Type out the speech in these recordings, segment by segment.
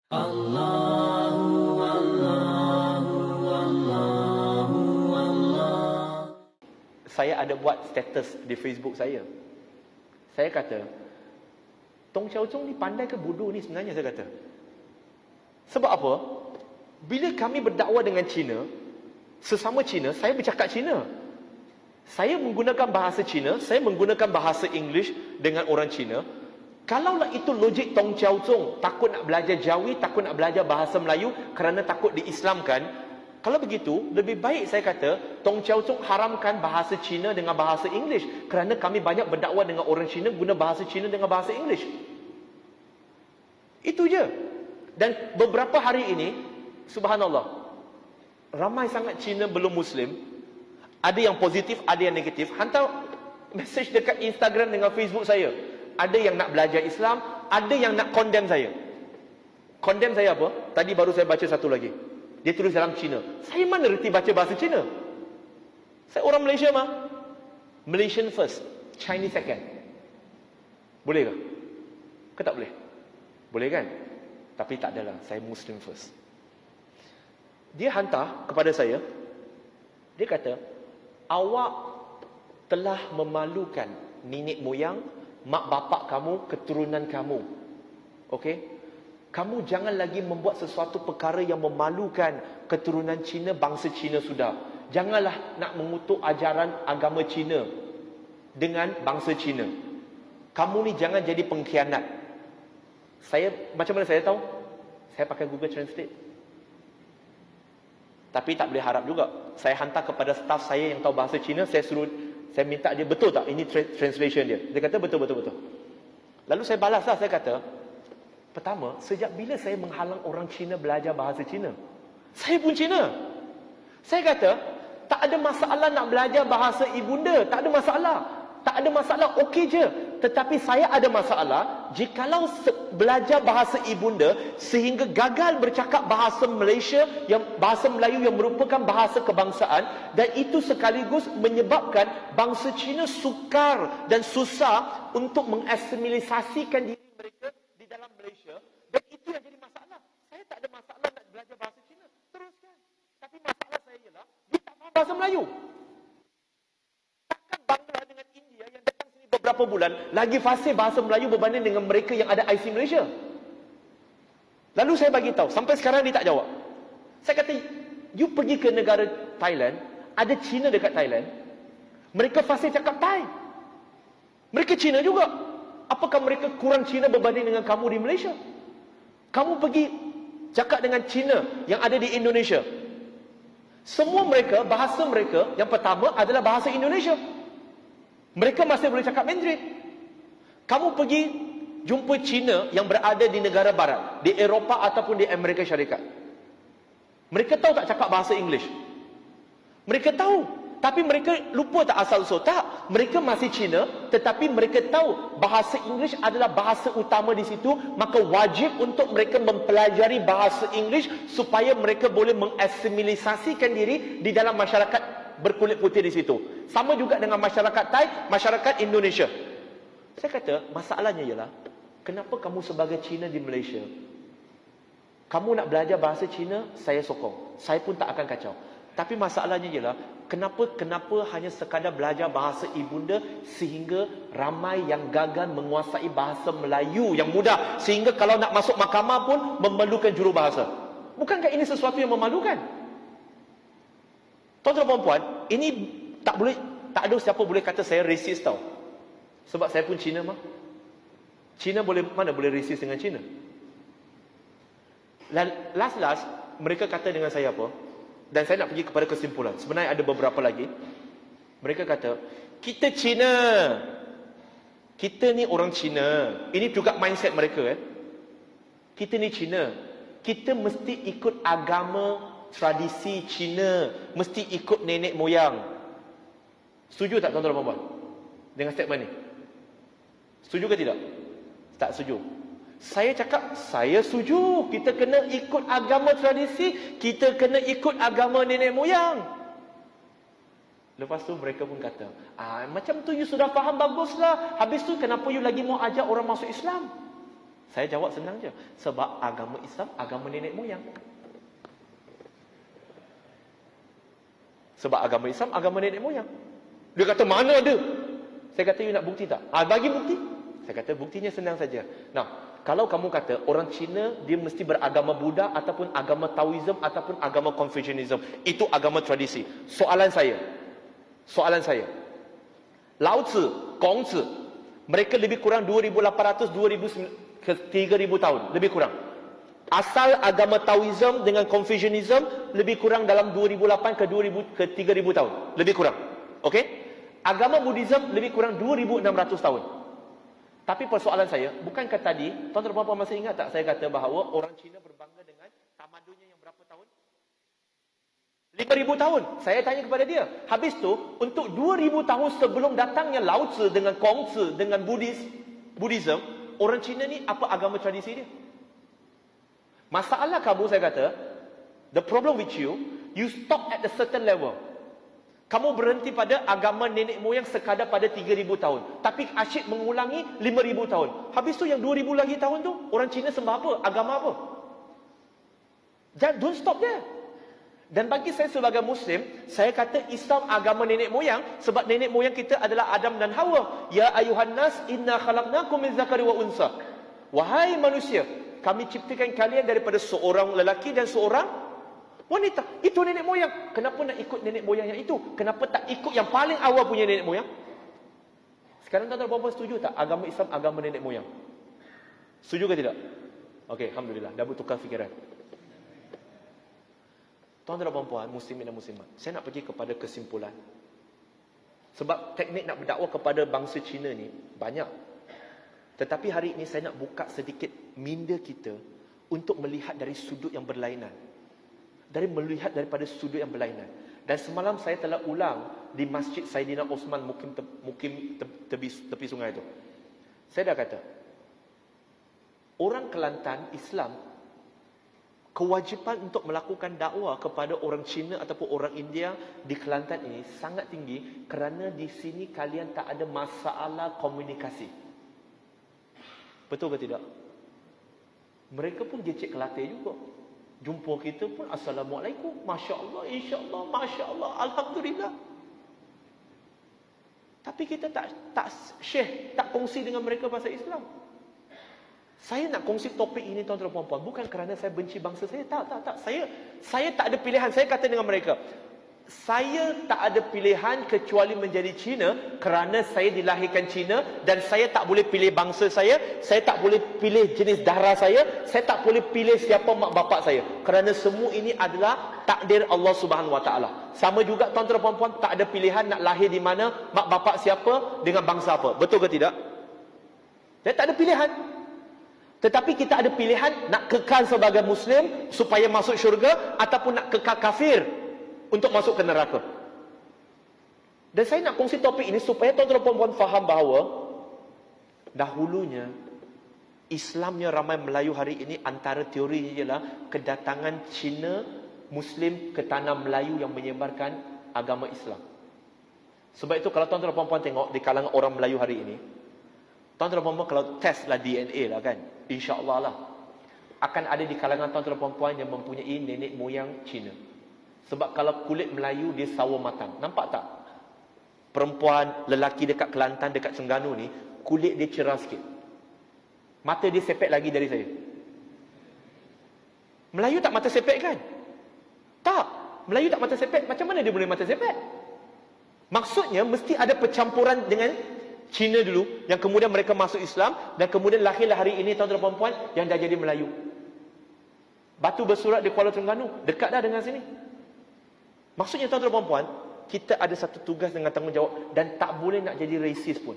Allahu Allahu Allahu Allah. Saya ada buat status di Facebook saya. Saya kata, Tong Chow Chung ni pandai ke bodoh ni sebenarnya, saya kata. Sebab apa? Bila kami berdakwah dengan Cina, sesama Cina, saya bercakap Cina. Saya menggunakan bahasa Cina, saya menggunakan bahasa English dengan orang Cina. Kalaulah itu logik Tong Chow Chung, takut nak belajar Jawi, takut nak belajar bahasa Melayu kerana takut diislamkan. Kalau begitu, lebih baik saya kata Tong Chow Chung haramkan bahasa Cina dengan bahasa English kerana kami banyak berdakwah dengan orang Cina guna bahasa Cina dengan bahasa English. Itu je. Dan beberapa hari ini, subhanallah, ramai sangat Cina belum Muslim. Ada yang positif, ada yang negatif. Hantar message dekat Instagram dengan Facebook saya. Ada yang nak belajar Islam, ada yang nak condemn saya. Condemn saya apa? Tadi baru saya baca satu lagi. Dia tulis dalam Cina. Saya mana reti baca bahasa Cina? Saya orang Malaysia mah. Malaysian first, Chinese second. Boleh ke? Ke tak boleh? Boleh kan? Tapi tak adalah, saya Muslim first. Dia hantar kepada saya. Dia kata, awak telah memalukan nenek moyang, mak bapak kamu, keturunan kamu. Okey? Kamu jangan lagi membuat sesuatu perkara yang memalukan keturunan Cina, bangsa Cina sudah. Janganlah nak mengutuk ajaran agama Cina dengan bangsa Cina. Kamu ni jangan jadi pengkhianat. Saya, macam mana saya tahu? Saya pakai Google Translate. Tapi tak boleh harap juga. Saya hantar kepada staf saya yang tahu bahasa Cina, saya minta dia, betul tak ini translation dia? Dia kata betul. Lalu saya balaslah, saya kata, pertama, sejak bila saya menghalang orang Cina belajar bahasa Cina? Saya pun Cina. Saya kata, tak ada masalah nak belajar bahasa ibunda, tak ada masalah. Tak ada masalah, okey je. Tetapi saya ada masalah jikalau belajar bahasa ibunda sehingga gagal bercakap bahasa Malaysia, yang bahasa Melayu yang merupakan bahasa kebangsaan, dan itu sekaligus menyebabkan bangsa Cina sukar dan susah untuk mengasimilisasikan diri mereka di dalam Malaysia, dan itu yang jadi masalah. Saya tak ada masalah nak belajar bahasa Cina, teruskan. Tapi masalah saya ialah dia tak faham bahasa Melayu. Takkan bangga dengan India yang datang sini beberapa bulan lagi fasih bahasa Melayu berbanding dengan mereka yang ada IC Malaysia. Lalu saya bagi tahu, sampai sekarang dia tak jawab. Saya kata, you pergi ke negara Thailand, ada Cina dekat Thailand, mereka fasih cakap Thai. Mereka Cina juga. Apakah mereka kurang Cina berbanding dengan kamu di Malaysia? Kamu pergi cakap dengan Cina yang ada di Indonesia. Semua mereka, bahasa mereka yang pertama adalah bahasa Indonesia. Mereka masih boleh cakap Mandarin. Kamu pergi jumpa Cina yang berada di negara barat, di Eropah ataupun di Amerika Syarikat. Mereka tahu tak cakap bahasa English? Mereka tahu. Tapi mereka lupa tak asal-usul? Tak. Mereka masih Cina, tetapi mereka tahu bahasa English adalah bahasa utama di situ, maka wajib untuk mereka mempelajari bahasa English supaya mereka boleh mengasimilisasikan diri di dalam masyarakat berkulit putih di situ. Sama juga dengan masyarakat Thai, masyarakat Indonesia. Saya kata, masalahnya ialah, kenapa kamu sebagai Cina di Malaysia, kamu nak belajar bahasa Cina, saya sokong. Saya pun tak akan kacau. Tapi masalahnya ialah, kenapa hanya sekadar belajar bahasa ibunda sehingga ramai yang gagal menguasai bahasa Melayu yang mudah, sehingga kalau nak masuk mahkamah pun memerlukan jurubahasa. Bukankah ini sesuatu yang memalukan? Tuan-tuan dan puan, ini tak ada siapa boleh kata saya racist tau. Sebab saya pun Cina mah. Cina mana boleh racist dengan Cina? Last mereka kata dengan saya apa? Dan saya nak pergi kepada kesimpulan. Sebenarnya ada beberapa lagi. Mereka kata, kita Cina. Kita ni orang Cina. Ini juga mindset mereka. Kita ni Cina. Kita mesti ikut agama tradisi Cina. Mesti ikut nenek moyang. Setuju tak tuan-tuan dan puan-puan dengan statement ni? Setuju ke tidak? Tak setuju. Saya cakap, saya setuju. Kita kena ikut agama tradisi. Kita kena ikut agama nenek moyang. Lepas tu mereka pun kata, macam tu you sudah faham, baguslah. Habis tu kenapa you lagi mau ajak orang masuk Islam? Saya jawab senang je. Sebab agama Islam, agama nenek moyang. Sebab agama Islam, agama nenek moyang. Dia kata, mana ada? Saya kata, you nak bukti tak? Bagi bukti. Saya kata, buktinya senang saja. Nah, kalau kamu kata, orang Cina, dia mesti beragama Buddha, ataupun agama Taoism, ataupun agama Confucianism. Itu agama tradisi. Soalan saya. Lao Tzu, Gong Tzu, mereka lebih kurang 2,800, 2,000 ke 3,000 tahun. Lebih kurang. Asal agama Taoism dengan Confucianism lebih kurang dalam 2008 ke 2000 ke 3000 tahun, lebih kurang. Okey? Agama Buddhism lebih kurang 2600 tahun. Tapi persoalan saya, bukankah tadi tuan-tuan dan puan-puan masih ingat tak saya kata bahawa orang Cina berbangga dengan tamadunnya yang berapa tahun? 5,000 tahun. Saya tanya kepada dia. Habis tu, untuk 2,000 tahun sebelum datangnya Lao Tzu dengan Kong Tzu dengan Buddhism, orang Cina ni apa agama tradisi dia? Masalah kamu, saya kata, the problem with you stop at a certain level. Kamu berhenti pada agama nenek moyang sekadar pada 3,000 tahun. Tapi asyik mengulangi 5,000 tahun. Habis tu yang 2,000 lagi tahun tu, orang Cina sembah apa? Agama apa? Don't stop there. Dan bagi saya sebagai Muslim, saya kata Islam agama nenek moyang, sebab nenek moyang kita adalah Adam dan Hawa. Ya ayuhan nas, inna khalaqnakum min zakari wa unsa. Wahai manusia, kami ciptakan kalian daripada seorang lelaki dan seorang wanita. Itu nenek moyang. Kenapa nak ikut nenek moyang yang itu? Kenapa tak ikut yang paling awal punya nenek moyang? Sekarang tuan-tuan dan puan-puan setuju tak agama Islam agama nenek moyang? Setuju ke tidak? Okey, alhamdulillah, dah bertukar fikiran. Tuan-tuan dan puan-puan, muslimin dan muslimat, saya nak pergi kepada kesimpulan. Sebab teknik nak berdakwah kepada bangsa Cina ni banyak. Tetapi hari ini saya nak buka sedikit minda kita untuk melihat dari sudut yang berlainan. Melihat daripada sudut yang berlainan. Dan semalam saya telah ulang di Masjid Saidina Osman Mukim tepi sungai itu. Saya dah kata, orang Kelantan Islam, kewajipan untuk melakukan dakwah kepada orang Cina ataupun orang India di Kelantan ini sangat tinggi kerana di sini kalian tak ada masalah komunikasi. Betul ke tidak? Mereka pun gecek Kelantan juga. Jumpa kita pun Assalamualaikum, Masya Allah, Insya Allah, Masya Allah, Alhamdulillah. Tapi kita tak share, tak kongsi dengan mereka pasal Islam. Saya nak kongsi topik ini tuan-tuan dan puan-puan bukan kerana saya benci bangsa saya. Tak. Saya tak ada pilihan. Saya kata dengan mereka, saya tak ada pilihan kecuali menjadi Cina kerana saya dilahirkan Cina dan saya tak boleh pilih bangsa saya tak boleh pilih jenis darah saya tak boleh pilih siapa mak bapak saya. Kerana semua ini adalah takdir Allah Subhanahu Wa Taala. Sama juga tuan-tuan dan puan-puan tak ada pilihan nak lahir di mana, mak bapak siapa, dengan bangsa apa. Betul ke tidak? Saya tak ada pilihan. Tetapi kita ada pilihan nak kekal sebagai Muslim supaya masuk syurga ataupun nak kekal kafir untuk masuk ke neraka. Dan saya nak kongsi topik ini supaya tuan-tuan dan puan-puan faham bahawa dahulunya Islamnya ramai Melayu hari ini antara teorinya ialah kedatangan Cina Muslim ke tanah Melayu yang menyebarkan agama Islam. Sebab itu kalau tuan-tuan dan puan-puan tengok di kalangan orang Melayu hari ini, tuan-tuan dan puan-puan kalau test lah DNA lah kan, insya-Allah lah akan ada di kalangan tuan-tuan dan puan-puan yang mempunyai nenek moyang Cina. Sebab kalau kulit Melayu dia sawo matang. Nampak tak? Perempuan, lelaki dekat Kelantan, dekat Terengganu ni, kulit dia cerah sikit. Mata dia sepet lagi dari saya. Melayu tak mata sepet kan? Tak. Melayu tak mata sepet. Macam mana dia boleh mata sepet? Maksudnya mesti ada percampuran dengan Cina dulu, yang kemudian mereka masuk Islam, dan kemudian lahirlah hari ini tuan-tuan dan puan-puan yang dah jadi Melayu. Batu bersurat di Kuala Terengganu, dekat dah dengan sini. Maksudnya tuan-tuan dan puan-puan, kita ada satu tugas dengan tanggungjawab dan tak boleh nak jadi racist pun.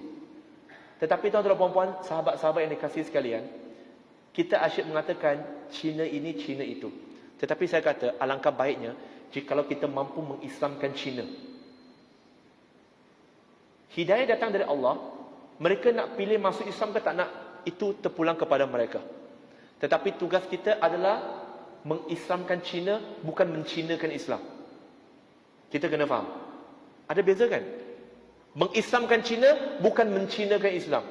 Tetapi tuan-tuan dan puan-puan, sahabat-sahabat yang dikasihi sekalian, kita asyik mengatakan Cina ini, Cina itu. Tetapi saya kata alangkah baiknya jikalau kita mampu mengislamkan Cina. Hidayah datang dari Allah. Mereka nak pilih masuk Islam ke tak nak, itu terpulang kepada mereka. Tetapi tugas kita adalah mengislamkan Cina, bukan mencinakan Islam. Kita kena faham. Ada beza kan? Mengislamkan Cina bukan mencinakan Islam.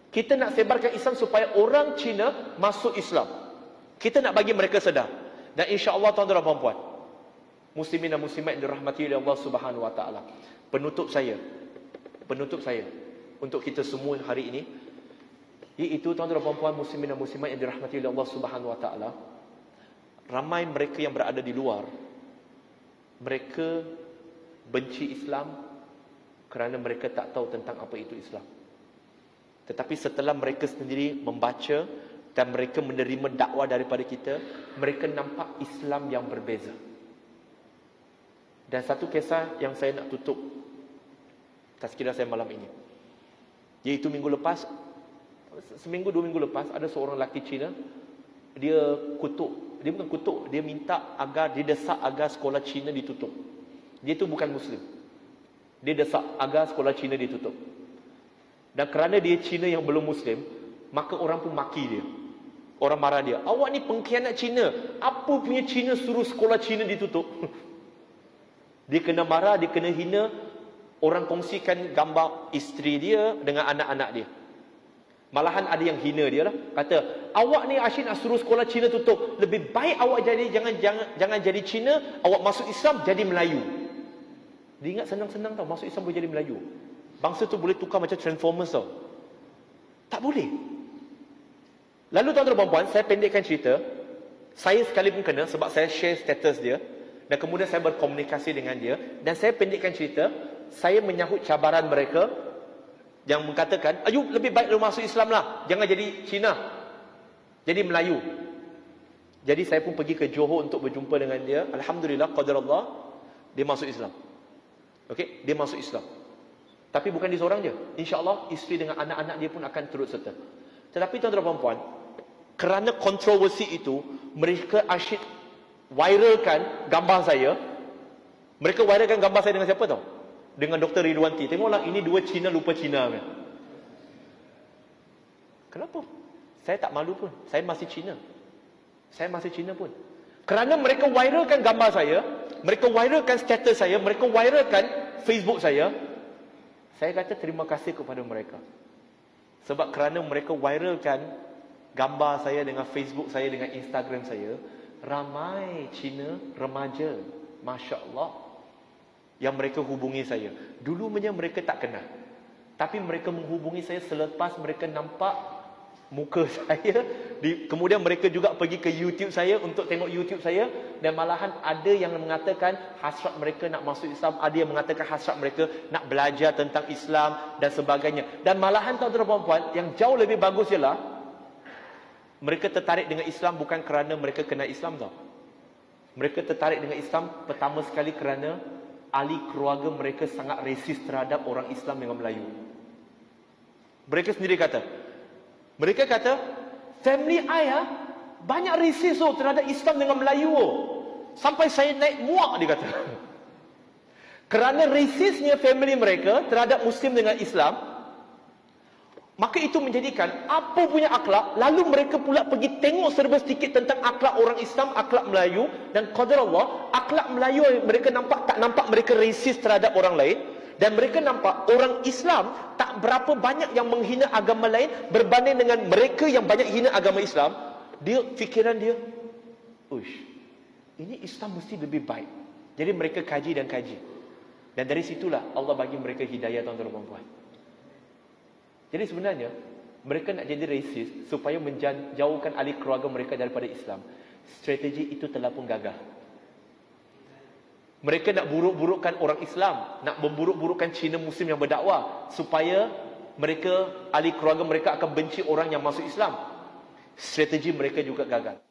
Kita nak sebarkan Islam supaya orang Cina masuk Islam. Kita nak bagi mereka sedar. Dan insya-Allah tuan-tuan dan puan-puan, muslimin dan muslimat yang dirahmati oleh Allah Subhanahu wa taala, penutup saya untuk kita semua hari ini, iaitu tuan-tuan dan puan-puan muslimin dan muslimat yang dirahmati oleh Allah Subhanahu wa taala, ramai mereka yang berada di luar, mereka benci Islam kerana mereka tak tahu tentang apa itu Islam. Tetapi setelah mereka sendiri membaca dan mereka menerima dakwah daripada kita, mereka nampak Islam yang berbeza. Dan satu kisah yang saya nak tutup tazkirah saya malam ini, iaitu seminggu 2 minggu lepas, ada seorang lelaki Cina, dia desak agar sekolah Cina ditutup. Dia tu bukan Muslim, dia desak agar sekolah Cina ditutup. Dan kerana dia Cina yang belum Muslim, maka orang pun maki dia. Orang marah dia. Awak ni pengkhianat Cina. Apa punya Cina suruh sekolah Cina ditutup? Dia kena marah, dia kena hina. Orang kongsikan gambar isteri dia dengan anak-anak dia. Malahan ada yang hina dia lah. Kata, awak ni asyik nak suruh sekolah Cina tutup. Lebih baik awak jangan jadi Cina, awak masuk Islam jadi Melayu. Dia ingat senang-senang tau, masuk Islam boleh jadi Melayu. Bangsa tu boleh tukar macam Transformers tau. Tak boleh. Lalu tuan-tuan dan puan-puan, saya pendekkan cerita. Saya sekali pun kena sebab saya share status dia. Dan kemudian saya berkomunikasi dengan dia. Dan saya pendekkan cerita. Saya menyahut cabaran mereka yang mengatakan, ayu lebih baik lu masuk Islam lah. Jangan jadi Cina. Jadi Melayu. Jadi saya pun pergi ke Johor untuk berjumpa dengan dia. Alhamdulillah, qadarullah, dia masuk Islam. Okey, dia masuk Islam. Tapi bukan dia seorang je. InsyaAllah isteri dengan anak-anak dia pun akan turut serta. Tetapi tuan-tuan dan puan-puan, kerana kontroversi itu, mereka asyik viralkan gambar saya. Mereka viralkan gambar saya dengan siapa tahu? Dengan Dr. Ridwanti. Tengoklah, ini dua Cina lupa Cina kan? Kenapa? Saya tak malu pun. Saya masih Cina. Saya masih Cina pun. Kerana mereka viralkan gambar saya, mereka viralkan status saya, mereka viralkan Facebook saya kata terima kasih kepada mereka. Sebab kerana mereka viralkan gambar saya dengan Facebook saya, dengan Instagram saya, ramai Cina remaja, Masya Allah, yang mereka hubungi saya. Dulunya mereka tak kenal, tapi mereka menghubungi saya selepas mereka nampak muka saya. Kemudian mereka juga pergi ke YouTube saya untuk tengok YouTube saya. Dan malahan ada yang mengatakan hasrat mereka nak masuk Islam, ada yang mengatakan hasrat mereka nak belajar tentang Islam dan sebagainya. Dan malahan tuan-tuan dan puan-puan, yang jauh lebih bagus ialah mereka tertarik dengan Islam bukan kerana mereka kenal Islam tau. Mereka tertarik dengan Islam pertama sekali kerana ahli keluarga mereka sangat resis terhadap orang Islam dengan Melayu. Mereka sendiri kata, family I banyak resis terhadap Islam dengan Melayu. Sampai saya naik muak, dia kata. Kerana resisnya family mereka terhadap Muslim dengan Islam, maka itu menjadikan apa punya akhlak, lalu mereka pula pergi tengok serba sedikit tentang akhlak orang Islam, akhlak Melayu, dan qadar Allah, akhlak Melayu mereka tak nampak mereka resis terhadap orang lain. Dan mereka nampak orang Islam tak berapa banyak yang menghina agama lain berbanding dengan mereka yang banyak hina agama Islam. Fikiran dia, uish, ini Islam mesti lebih baik. Jadi mereka kaji dan kaji. Dan dari situlah Allah bagi mereka hidayah, tuan-tuan dan puan-puan. Jadi sebenarnya mereka nak jadi resis supaya menjauhkan ahli keluarga mereka daripada Islam. Strategi itu telah pun gagal. Mereka nak buruk-burukkan orang Islam, nak memburuk-burukkan Cina Muslim yang berdakwah supaya mereka, ahli keluarga mereka akan benci orang yang masuk Islam. Strategi mereka juga gagal.